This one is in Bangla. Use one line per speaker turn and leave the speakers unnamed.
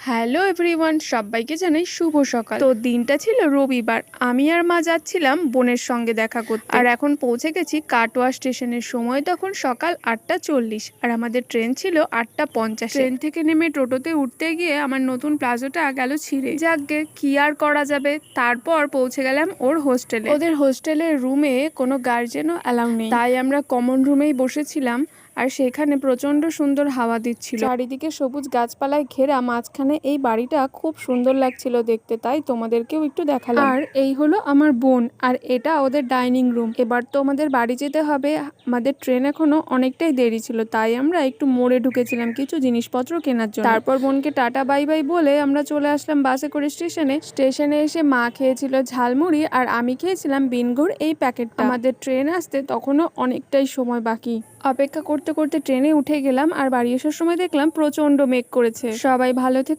হ্যালো এভরিওয়ান, সবাইকে জানাই শুভ সকাল। তো দিনটা ছিল রবিবার। আমি আর মা যাচ্ছিলাম বোনের সঙ্গে দেখা করতে, আর এখন পৌঁছে গেছি কাটোয়া স্টেশনের। সময় তখন সকাল 8:40 আর আমাদের ট্রেন ছিল 8:50। ট্রেন থেকে নেমে টোটোতে উঠতে গিয়ে আমার নতুন প্লাজোটা গেল ছিঁড়ে। যাকগে, কি আর করা যাবে। তারপর পৌঁছে গেলাম ওর হোস্টেলে। ওদের হোস্টেলের রুমে কোনো গার্জেনও অ্যালাউ নেই, তাই আমরা কমন রুমেই বসেছিলাম। আর সেখানে প্রচন্ড সুন্দর হাওয়া দিচ্ছিল, চারিদিকে সবুজ গাছপালায় ঘেরা, মাঝখানে এই বাড়িটা খুব সুন্দর লাগছিল দেখতে, তাই তোমাদেরকেও একটু দেখালাম। আর এই হলো আমার বোন, আর এটা ওদের ডাইনিং রুম। এবার তো আমাদের বাড়ি যেতে হবে, আমাদের ট্রেন এখনো অনেকটাই দেরি ছিল, তাই আমরা একটু মোড়ে ঢুকেছিলাম কিছু জিনিসপত্র কেনার জন্য। তারপর বোনকে টাটা বাই বাই বলে আমরা চলে আসলাম বাসে করে স্টেশনে এসে মা খেয়েছিল ঝালমুড়ি আর আমি খেয়েছিলাম বিনগুড় এই প্যাকেটটা। আমাদের ট্রেন আসতে তখনও অনেকটাই সময় বাকি। অপেক্ষা করতে করতে ট্রেনে উঠে গেলাম, আর বাড়ি আসার সময় দেখলাম প্রচন্ড মেঘ করেছে। সবাই ভালো থেকো।